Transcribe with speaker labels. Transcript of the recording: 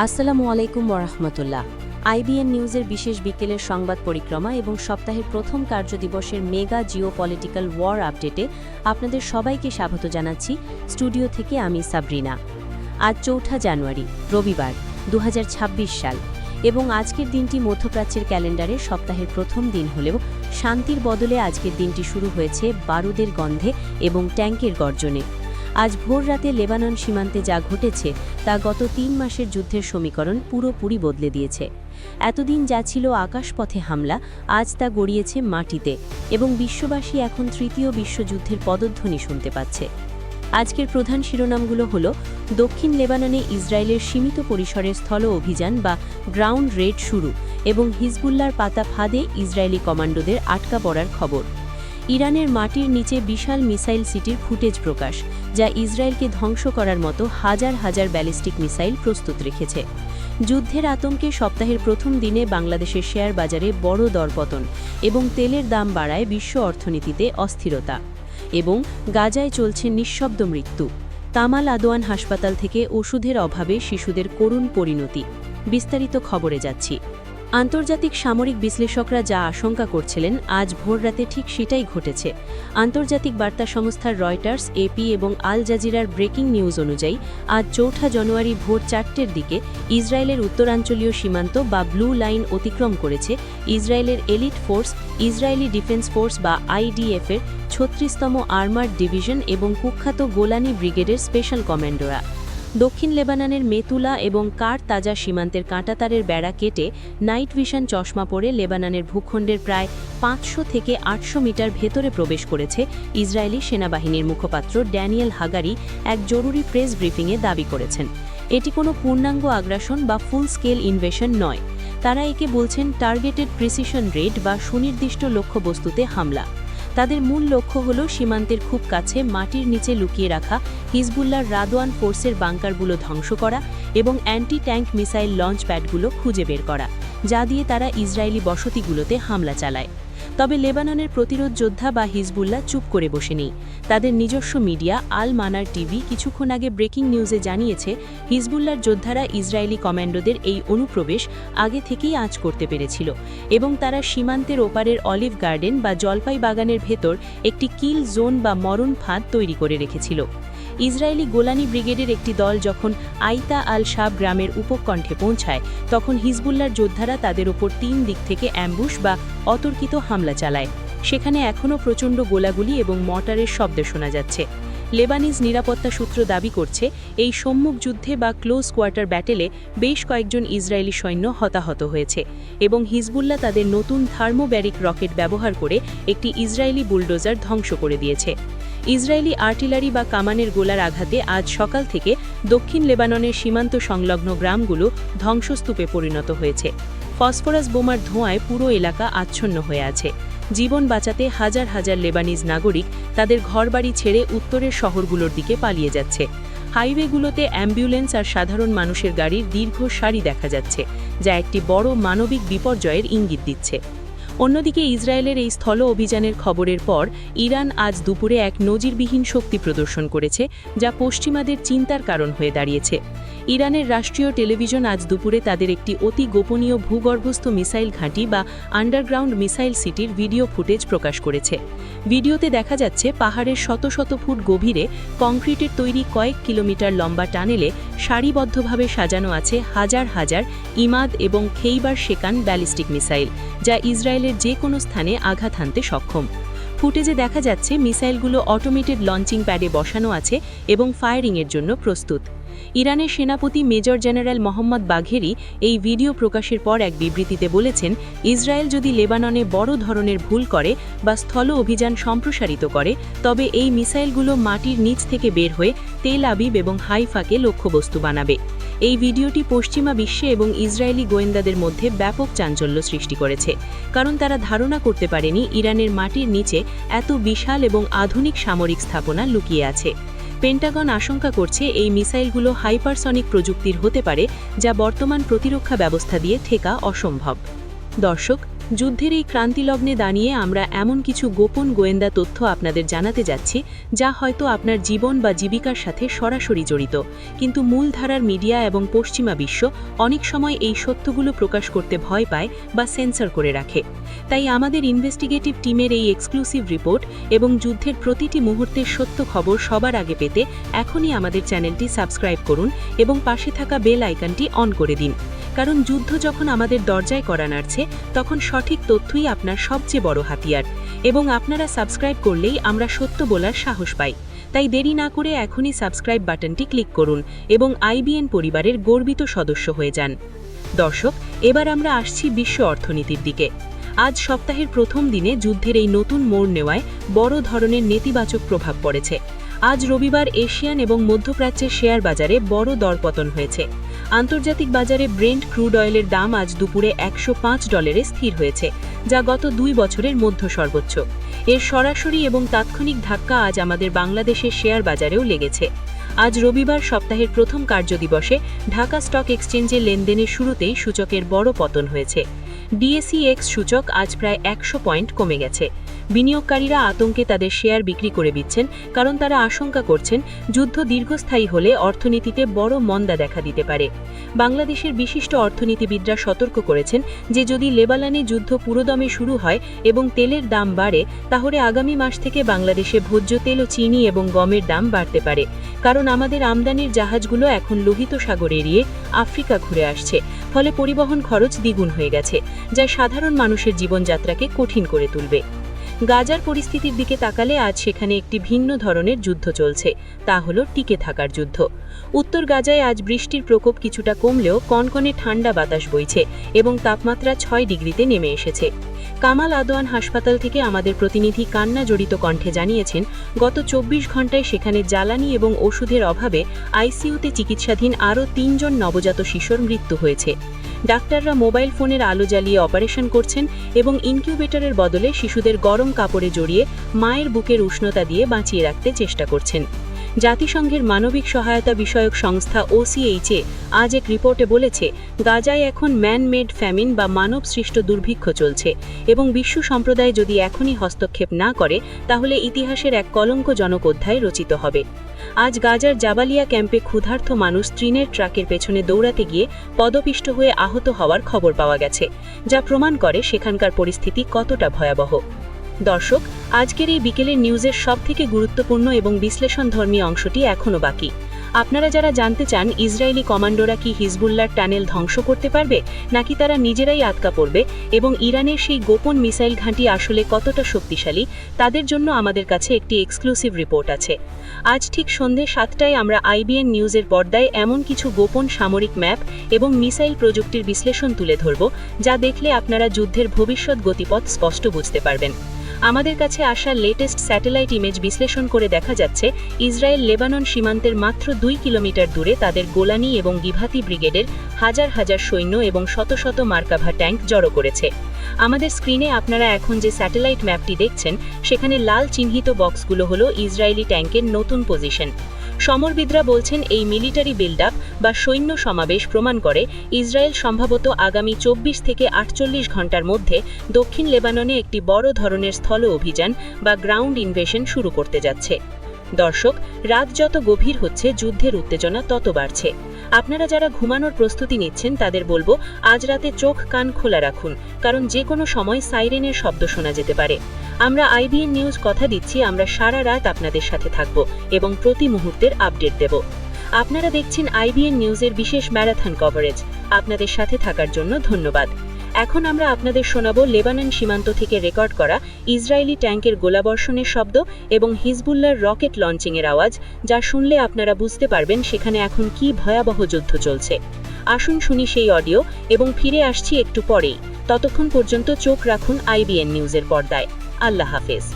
Speaker 1: আসসালামু আলাইকুম ওরহমতুল্লাহ। আইবিএন নিউজের বিশেষ বিকেলের সংবাদ পরিক্রমা এবং সপ্তাহের প্রথম কার্যদিবসের মেগা জিওপলিটিক্যাল ওয়ার আপডেটে আপনাদের সবাইকে স্বাগত জানাচ্ছি। স্টুডিও থেকে আমি সাবরিনা। আজ ৪ জানুয়ারি রবিবার ২০২৬ সাল এবং আজকের দিনটি মধ্যপ্রাচ্যের ক্যালেন্ডারে সপ্তাহের প্রথম দিন হলেও শান্তির বদলে আজকের দিনটি শুরু হয়েছে বারুদের গন্ধে এবং ট্যাঙ্কের গর্জনে। আজ ভোর রাতে লেবানন সীমান্তে যা ঘটেছে তা গত ৩ মাসের যুদ্ধের সমীকরণ পুরোপুরি বদলে দিয়েছে। এতদিন যা ছিল আকাশপথে হামলা, আজ তা গড়িয়েছে মাটিতে এবং বিশ্ববাসী এখন তৃতীয় বিশ্বযুদ্ধের পদধ্বনি শুনতে পাচ্ছে। আজকের প্রধান শিরোনামগুলো হল দক্ষিণ লেবাননে ইসরায়েলের সীমিত পরিসরের স্থল অভিযান বা গ্রাউন্ড রেড শুরু এবং হিজবুল্লাহর পাতা ফাঁদে ইসরায়েলি কমান্ডোদের আটকা পড়ার খবর। ইরানের মাটির নিচে বিশাল মিসাইল সিটির ফুটেজ প্রকাশ, যা ইসরায়েলকে ধ্বংস করার মতো হাজার হাজার ব্যালিস্টিক মিসাইল প্রস্তুত রেখেছে। যুদ্ধের আতঙ্কে সপ্তাহের প্রথম দিনে বাংলাদেশের শেয়ার বাজারে বড় দরপতন এবং তেলের দাম বাড়ায় বিশ্ব অর্থনীতিতে অস্থিরতা। এবং গাজায় চলছে নিঃশব্দ মৃত্যু। কামাল আদওয়ান হাসপাতাল থেকে ওষুধের অভাবে শিশুদের করুণ পরিণতি। বিস্তারিত খবরে যাচ্ছি। আন্তর্জাতিক সামরিক বিশ্লেষকরা যা আশঙ্কা করছিলেন, আজ ভোররাতে ঠিক সেটাই ঘটেছে। আন্তর্জাতিক বার্তা সংস্থার রয়টার্স, এপি এবং আল জাজিরার ব্রেকিং নিউজ অনুযায়ী আজ ৪ জানুয়ারি ভোর ৪টের দিকে ইসরায়েলের উত্তরাঞ্চলীয় সীমান্ত বা ব্লু লাইন অতিক্রম করেছে ইসরায়েলের elite force, Israeli defence force বা আইডিএফের ৩৬তম আর্মার্ড ডিভিশন এবং কুখ্যাত গোলানি ব্রিগেডের স্পেশাল কমান্ডোরা। দক্ষিণ লেবাননের মেতুলা এবং কার তাজা সীমান্তের কাঁটাতারের বেড়া কেটে নাইট ভিশন চশমা পরে লেবাননের ভূখণ্ডের প্রায় ৫০০ থেকে ৮০০ মিটার ভেতরে প্রবেশ করেছে ইসরায়েলি সেনাবাহিনীর মুখপাত্র ড্যানিয়েল হাগারি এক জরুরি প্রেস ব্রিফিংয়ে দাবি করেছেন। এটি কোনো পূর্ণাঙ্গ আগ্রাসন বা ফুল স্কেল ইনভেশন নয়। তারা একে বলছেন টার্গেটেড প্রিসিশন রেড বা সুনির্দিষ্ট লক্ষ্যবস্তুতে হামলা। তাদের মূল লক্ষ্য হল সীমান্তের খুব কাছে মাটির নিচে লুকিয়ে রাখা হিজবুল্লাহর রাদওয়ান ফোর্সের বাংকারগুলো ধ্বংস করা এবং অ্যান্টি ট্যাঙ্ক মিসাইল লঞ্চ প্যাডগুলো খুঁজে বের করা, যা দিয়ে তারা ইসরায়েলি বসতিগুলোতে হামলা চালায়। তবে লেবাননের প্রতিরোধ যোদ্ধা বা হিজবুল্লাহ চুপ করে বসে নেই। তাদের নিজস্ব মিডিয়া আল মানার টিভি কিছুক্ষণ আগে ব্রেকিং নিউজে জানিয়েছে, হিজবুল্লাহর যোদ্ধারা ইসরায়েলি কমান্ডোদের এই অনুপ্রবেশ আগে থেকেই আঁচ করতে পেরেছিল এবং তারা সীমান্তের ওপারের অলিভ গার্ডেন বা জলপাই বাগানের ভেতর একটি কিল জোন বা মরণ ফাঁদ তৈরি করে রেখেছিল। ইসরায়েলি গোলানি ব্রিগেডের একটি দল যখন আইতা আল শাব গ্রামের উপকণ্ঠে পৌঁছায়, তখন হিজবুল্লাহর যোদ্ধারা তাদের ওপর ৩ দিক থেকে অ্যাম্বুশ বা অতর্কিত হামলা চালায়। সেখানে এখনও প্রচণ্ড গোলাগুলি এবং মর্টারের শব্দ শোনা যাচ্ছে। লেবানিজ নিরাপত্তা সূত্র দাবি করছে, এই সম্মুখ যুদ্ধে বা ক্লোজ কোয়ার্টার ব্যাটেলে বেশ কয়েকজন ইসরায়েলি সৈন্য হতাহত হয়েছে এবং হিজবুল্লাহ তাদের নতুন থার্মোব্যারিক রকেট ব্যবহার করে একটি ইসরায়েলি বুলডোজার ধ্বংস করে দিয়েছে। ইসরায়েলি আর্টিলারি বা কামানের গোলার আঘাতে আজ সকাল থেকে দক্ষিণ লেবাননের সীমান্ত সংলগ্ন গ্রামগুলো ধ্বংসস্তূপে পরিণত হয়েছে। ফসফরাস বোমার ধোঁয়ায় পুরো এলাকা আচ্ছন্ন হয়ে আছে। জীবন বাঁচাতে হাজার হাজার লেবানিজ নাগরিক তাদের ঘরবাড়ি ছেড়ে উত্তরের শহরগুলোর দিকে পালিয়ে যাচ্ছে। হাইওয়েগুলোতে অ্যাম্বুলেন্স আর সাধারণ মানুষের গাড়ির দীর্ঘ সারি দেখা যাচ্ছে, যা একটি বড় মানবিক বিপর্যয়ের ইঙ্গিত দিচ্ছে। অন্যদিকে ইসরায়েলের এই স্থল অভিযানের খবরের পর ইরান আজ দুপুরে এক নজিরবিহীন শক্তি প্রদর্শন করেছে, যা পশ্চিমাদের চিন্তার কারণ হয়ে দাঁড়িয়েছে। ইরানের রাষ্ট্রীয় টেলিভিশন আজ দুপুরে তাদের একটি অতি গোপনীয় ভূগর্ভস্থ মিসাইল ঘাঁটি বা আন্ডারগ্রাউন্ড মিসাইল সিটির ভিডিও ফুটেজ প্রকাশ করেছে। ভিডিওতে দেখা যাচ্ছে পাহাড়ের শত শত ফুট গভীরে কংক্রিটের তৈরি কয়েক কিলোমিটার লম্বা টানেলে সারিবদ্ধভাবে সাজানো আছে হাজার হাজার ইমাদ এবং খেইবার শেকান ব্যালিস্টিক মিসাইল, যা ইসরায়েলের যে কোনো স্থানে আঘাত হানতে সক্ষম। ফুটেজে দেখা যাচ্ছে মিসাইলগুলো অটোমেটেড লঞ্চিং প্যাডে বসানো আছে এবং ফায়ারিংয়ের জন্য প্রস্তুত। ইরানের সেনাপতি মেজর জেনারেল মোহাম্মদ বাঘেরি এই ভিডিও প্রকাশের পর এক বিবৃতিতে বলেছেন, ইসরায়েল যদি লেবাননে বড় ধরনের ভুল করে বা স্থল অভিযান সম্প্রসারিত করে, তবে এই মিসাইলগুলো মাটির নিচ থেকে বের হয়ে তেল আবিব এবং হাইফাকে লক্ষ্যবস্তু বানাবে। এই ভিডিওটি পশ্চিমা বিশ্বে এবং ইসরায়েলি গোয়েন্দাদের মধ্যে ব্যাপক চাঞ্চল্য সৃষ্টি করেছে, কারণ তারা ধারণা করতে পারেনি ইরানের মাটির নিচে এত বিশাল এবং আধুনিক সামরিক স্থাপনা লুকিয়ে আছে। পেন্টাগন আশঙ্কা করছে এই মিসাইলগুলো হাইপারসনিক প্রযুক্তির হতে পারে, যা বর্তমান প্রতিরক্ষা ব্যবস্থা দিয়ে ঠেকা অসম্ভব। দর্শক,
Speaker 2: যুদ্ধের এই ক্রান্তিলগ্নে দাঁড়িয়ে আমরা এমন কিছু গোপন গোয়েন্দা তথ্য আপনাদের জানাতে যাচ্ছি যা হয়তো আপনার জীবন বা জীবিকার সাথে সরাসরি জড়িত, কিন্তু মূলধারার মিডিয়া এবং পশ্চিমা বিশ্ব অনেক সময় এই সত্যগুলো প্রকাশ করতে ভয় পায় বা সেন্সর করে রাখে। তাই আমাদের ইনভেস্টিগেটিভ টিমের এই এক্সক্লুসিভ রিপোর্ট এবং যুদ্ধের প্রতিটি মুহূর্তের সত্য খবর সবার আগে পেতে এখনই আমাদের চ্যানেলটি সাবস্ক্রাইব করুন এবং পাশে থাকা বেল আইকনটি অন করে দিন। কারণ যুদ্ধ যখন আমাদের দরজায় করা নাড়ছে, তখন সঠিক তথ্যই আপনার সবচেয়ে বড় হাতিয়ার, এবং আপনারা সাবস্ক্রাইব করলেই আমরা সত্য বলার সাহস পাই। তাই দেরি না করে এখনই সাবস্ক্রাইব বাটনটি ক্লিক করুন এবং আইবিএন পরিবারের গর্বিত সদস্য হয়ে যান। দর্শক, এবার আমরা আসছি বিশ্ব অর্থনীতির দিকে। আজ সপ্তাহের প্রথম দিনে যুদ্ধের এই নতুন মোড় নেওয়ায় বড় ধরনের নেতিবাচক প্রভাব পড়েছে। আজ রবিবার এশিয়ান এবং মধ্যপ্রাচ্যের শেয়ার বাজারে বড় দরপতন হয়েছে। আন্তর্জাতিক বাজারে ব্রেন্ট ক্রুড অয়েলের দাম আজ দুপুরে $105 স্থির হয়েছে, যা গত 2 বছরের মধ্য সর্বোচ্চ। এর সরাসরি এবং তাৎক্ষণিক ধাক্কা আজ আমাদের বাংলাদেশের শেয়ার বাজারেও লেগেছে। আজ রবিবার সপ্তাহের প্রথম কার্যদিবসে ঢাকা স্টক এক্সচেঞ্জে লেনদেনের শুরুতেই সূচকের বড় পতন হয়েছে। ডিএসইএক্স সূচক আজ প্রায় 100 পয়েন্ট কমে গেছে। বিনিয়োগকারীরা আতঙ্কে তাদের শেয়ার বিক্রি করে দিচ্ছেন, কারণ তারা আশঙ্কা করছেন যুদ্ধ দীর্ঘস্থায়ী হলে অর্থনীতিতে বড় মন্দা দেখা দিতে পারে। বাংলাদেশের বিশিষ্ট অর্থনীতিবিদরা সতর্ক করেছেন যে যদি লেবাননে যুদ্ধ পুরোদমে শুরু হয় এবং তেলের দাম বাড়ে, তাহলে আগামী মাস থেকে বাংলাদেশে ভোজ্য তেল ও চিনি এবং গমের দাম বাড়তে পারে, কারণ আমাদের আমদানির জাহাজগুলো এখন লোহিত সাগর এড়িয়ে আফ্রিকা ঘুরে আসছে। ফলে পরিবহন খরচ দ্বিগুণ হয়ে গেছে, যা সাধারণ মানুষের জীবনযাত্রাকে কঠিন করে তুলবে। গাজার পরিস্থিতির দিকে তাকালে আজ সেখানে একটি ভিন্ন ধরনের যুদ্ধ চলছে, তা হলো টিকে থাকার যুদ্ধ। উত্তর গাজায় আজ বৃষ্টির প্রকোপ কিছুটা কমলেও কনকনে ঠান্ডা বাতাস বইছে এবং তাপমাত্রা 6 ডিগ্রিতে নেমে এসেছে। কামাল আদওয়ান হাসপাতাল থেকে আমাদের প্রতিনিধি কান্না জড়িত কণ্ঠে জানিয়েছেন, গত 24 ঘণ্টায় সেখানে জ্বালানি এবং ওষুধের অভাবে আইসিইউতে চিকিৎসাধীন আরও 3 জন নবজাত শিশুর মৃত্যু হয়েছে। ডাক্তাররা মোবাইল ফোনের আলো জ্বালিয়ে অপারেশন করছেন এবং ইনকিউবেটরের বদলে শিশুদের গরম কাপড়ে জড়িয়ে মায়ের বুকের উষ্ণতা দিয়ে বাঁচিয়ে রাখতে চেষ্টা করছেন। জাতিসংঘের মানবিক সহায়তা বিষয়ক সংস্থা ওসিএইচএ আজ এক রিপোর্টে বলেছে, গাজায় এখন ম্যান মেড ফ্যামিন বা মানব সৃষ্ট দুর্ভিক্ষ চলছে এবং বিশ্ব সম্প্রদায় যদি এখনই হস্তক্ষেপ না করে, তাহলে ইতিহাসের এক কলঙ্কজনক অধ্যায় রচিত হবে। আজ গাজার জাবালিয়া ক্যাম্পে ক্ষুধার্ত মানুষ ট্রেনের ট্রাকের পেছনে দৌড়াতে গিয়ে পদপিষ্ট হয়ে আহত হওয়ার খবর পাওয়া গেছে, যা প্রমাণ করে সেখানকার পরিস্থিতি কতটা ভয়াবহ। দর্শক, আজকের এই বিকেলের নিউজের সবথেকে গুরুত্বপূর্ণ এবং বিশ্লেষণধর্মী অংশটি এখনও বাকি। আপনারা যারা জানতে চান ইসরায়েলি কমান্ডোরা কি হিজবুল্লাহর টানেল ধ্বংস করতে পারবে, নাকি তারা নিজেরাই আটকা পড়বে, এবং ইরানের সেই গোপন মিসাইল ঘাঁটি আসলে কতটা শক্তিশালী, তাদের জন্য আমাদের কাছে একটি এক্সক্লুসিভ রিপোর্ট আছে। আজ ঠিক সন্ধ্যে 7টায় আমরা আইবিএন নিউজের পর্দায় এমন কিছু গোপন সামরিক ম্যাপ এবং মিসাইল প্রযুক্তির বিশ্লেষণ তুলে ধরব, যা দেখলে আপনারা যুদ্ধের ভবিষ্যৎ গতিপথ স্পষ্ট বুঝতে পারবেন। আমাদের কাছে আসা লেটেস্ট স্যাটেলাইট ইমেজ বিশ্লেষণ করে দেখা যাচ্ছে, ইসরায়েল লেবানন সীমান্তের মাত্র 2 কিলোমিটার দূরে তাদের গোলানি এবং গিভাতি ব্রিগেডের হাজার হাজার সৈন্য এবং শত শত মার্কাভা ট্যাঙ্ক জড়ো করেছে। আমাদের স্ক্রিনে আপনারা এখন যে স্যাটেলাইট ম্যাপটি দেখছেন, সেখানে লাল চিহ্নিত বক্সগুলো হলো ইসরায়েলি ট্যাঙ্কের নতুন পজিশন। সমরবিদরা বলছেন এই মিলিটারি বিল্ড আপ বা সৈন্য সমাবেশ প্রমাণ করে ইসরায়েল সম্ভবত আগামী 24 থেকে 48 ঘন্টার মধ্যে দক্ষিণ লেবাননে একটি বড় ধরনের স্থল অভিযান বা গ্রাউন্ড ইনভেশন শুরু করতে যাচ্ছে। দর্শক, রাত যত গভীর হচ্ছে, যুদ্ধের উত্তেজনা তত বাড়ছে। আপনারা যারা ঘুমানোর প্রস্তুতি নিচ্ছেন তাদের বলবো, আজ রাতে চোখ কান খোলা রাখুন, কারণ যে কোনো সময় সাইরেনের শব্দ শোনা যেতে পারে। আমরা আইবিএন নিউজ কথা দিচ্ছি, আমরা সারা রাত আপনাদের সাথে থাকব এবং প্রতি মুহূর্তের আপডেট দেব। আপনারা দেখছেন আইবিএন নিউজের বিশেষ ম্যারাথন কভারেজ। আপনাদের সাথে থাকার জন্য ধন্যবাদ। এখন আমরা আপনাদের শোনাবো লেবানন সীমান্ত থেকে রেকর্ড করা ইসরায়েলি ট্যাঙ্কের গোলাবর্ষণের শব্দ এবং হিজবুল্লাহর রকেট লঞ্চিংয়ের আওয়াজ, যা শুনলে আপনারা বুঝতে পারবেন সেখানে এখন কী ভয়াবহ যুদ্ধ চলছে। আসুন শুনি সেই অডিও এবং ফিরে আসছি একটু পরেই। ততক্ষণ পর্যন্ত চোখ রাখুন আইবিএন নিউজের পর্দায়। আল্লাহ হাফেজ।